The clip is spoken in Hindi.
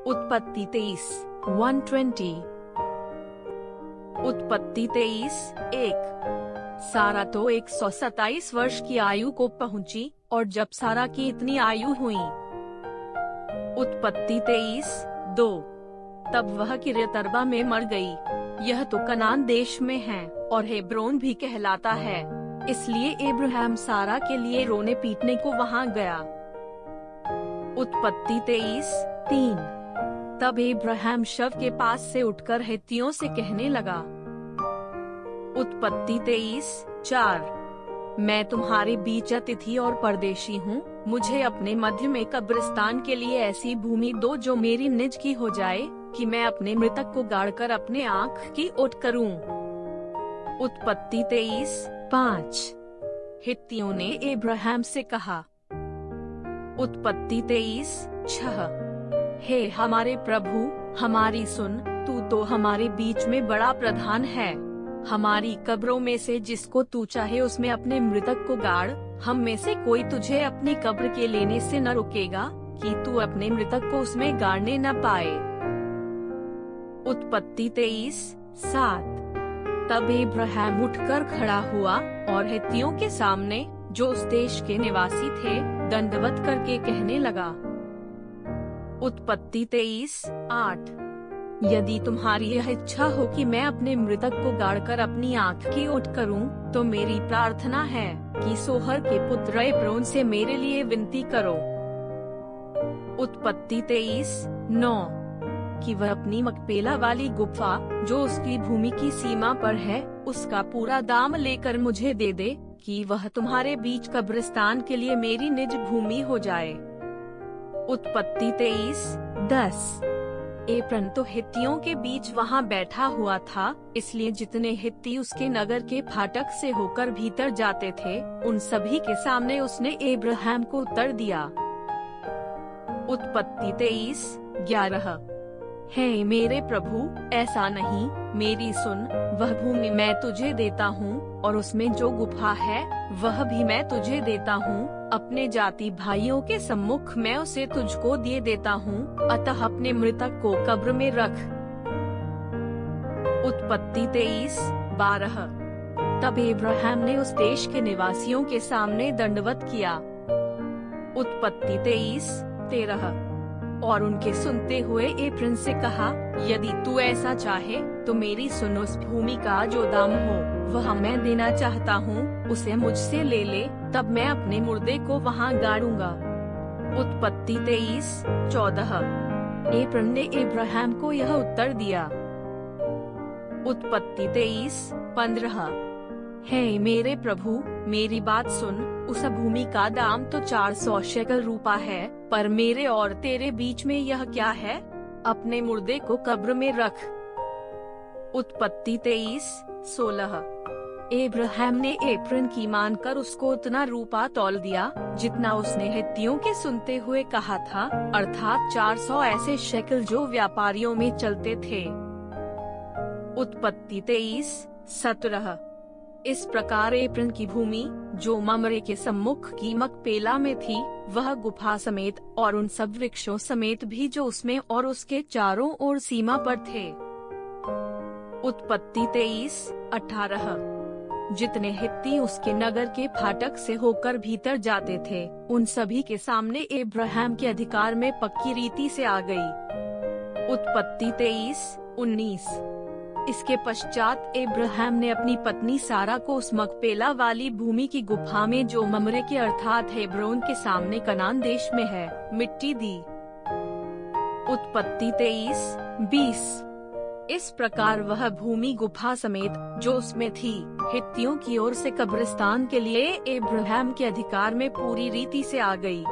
उत्पत्ति 23:120। उत्पत्ति 23:1। सारा तो 127 वर्ष की आयु को पहुंची, और जब सारा की इतनी आयु हुई। उत्पत्ति 23:2। तब वह किर्यतर्बा में मर गई। यह तो कनान देश में है, और हेब्रोन भी कहलाता है, इसलिए अब्राहम सारा के लिए रोने पीटने को वहां गया। उत्पत्ति 23:3। तब अब्राहम शव के पास से उठकर हित्तियों से कहने लगा। उत्पत्ति 23:4। मैं तुम्हारे बीच अतिथि और परदेशी हूँ, मुझे अपने मध्य में कब्रिस्तान के लिए ऐसी भूमि दो जो मेरी निज की हो जाए, कि मैं अपने मृतक को गाड़कर अपने आँख की ओट करूँ। उत्पत्ति 23:5। हित्तियों ने अब्राहम से कहा। उत्पत्ति 23:6। हे हमारे प्रभु, हमारी सुन, तू तो हमारे बीच में बड़ा प्रधान है। हमारी कब्रों में से जिसको तू चाहे उसमें अपने मृतक को गाड़, हम में से कोई तुझे अपनी कब्र के लेने से न रोकेगा, कि तू अपने मृतक को उसमें गाड़ने न पाए। उत्पत्ति 23:7। तब अब्राहम उठकर खड़ा हुआ और हित्तियों के सामने, जो उस देश के निवासी थे, दंडवत करके कहने लगा। उत्पत्ति 23:8। यदि तुम्हारी यह इच्छा हो कि मैं अपने मृतक को गाड़कर अपनी आँख की ओट करूं, तो मेरी प्रार्थना है कि सोहर के पुत्र एप्रोन से मेरे लिए विनती करो। उत्पत्ति 23:9। कि वह अपनी मकपेला वाली गुफा, जो उसकी भूमि की सीमा पर है, उसका पूरा दाम लेकर मुझे दे दे, कि वह तुम्हारे बीच कब्रिस्तान के लिए मेरी निज भूमि हो जाए। उत्पत्ति 23:10। एप्रन तो हित्तियों के बीच वहां बैठा हुआ था, इसलिए जितने हित्ती उसके नगर के फाटक से होकर भीतर जाते थे, उन सभी के सामने उसने अब्राहम को उत्तर दिया। उत्पत्ति 23:11। हे मेरे प्रभु, ऐसा नहीं, मेरी सुन, वह भूमि मैं तुझे देता हूँ, और उसमें जो गुफा है वह भी मैं तुझे देता हूँ। अपने जाति भाइयों के सम्मुख मैं उसे तुझको दिए देता हूँ, अतः अपने मृतक को कब्र में रख। उत्पत्ति 23:12। तब अब्राहम ने उस देश के निवासियों के सामने दंडवत किया। उत्पत्ति 23:13। और उनके सुनते हुए एप्रन से कहा, यदि तू ऐसा चाहे तो मेरी सुन, उस भूमि का जो दाम हो वह मैं देना चाहता हूँ, उसे मुझसे ले ले, तब मैं अपने मुर्दे को वहाँ गाड़ूंगा। उत्पत्ति 23:14। एप्रन ने अब्राहम को यह उत्तर दिया। उत्पत्ति 23:15। हे मेरे प्रभु, मेरी बात सुन, उस भूमि का दाम तो 400 शेकल रूपा है, पर मेरे और तेरे बीच में यह क्या है? अपने मुर्दे को कब्र में रख। उत्पत्ति 23:16। अब्राहम ने एप्रन की मानकर उसको उतना रूपा तौल दिया, जितना उसने हित्तियों के सुनते हुए कहा था, अर्थात 400 ऐसे शेकल जो व्यापारियों में चलते थे। उत्पत्ति 23:17। इस प्रकार एप्रन की भूमि, जो ममरे के सम्मुख की मकपेला में थी, वह गुफा समेत और उन सब वृक्षों समेत भी जो उसमें और उसके चारों ओर सीमा पर थे। उत्पत्ति 23:18। जितने हित्ती उसके नगर के फाटक से होकर भीतर जाते थे, उन सभी के सामने अब्राहम के अधिकार में पक्की रीति से आ गई। उत्पत्ति 23:19। इसके पश्चात अब्राहम ने अपनी पत्नी सारा को उस मकपेला वाली भूमि की गुफा में, जो ममरे के अर्थात हेब्रोन के सामने कनान देश में है, मिट्टी दी। उत्पत्ति 23:20। इस प्रकार वह भूमि गुफा समेत जो उसमें थी, हित्तियों की ओर से कब्रिस्तान के लिए अब्राहम के अधिकार में पूरी रीति से आ गई।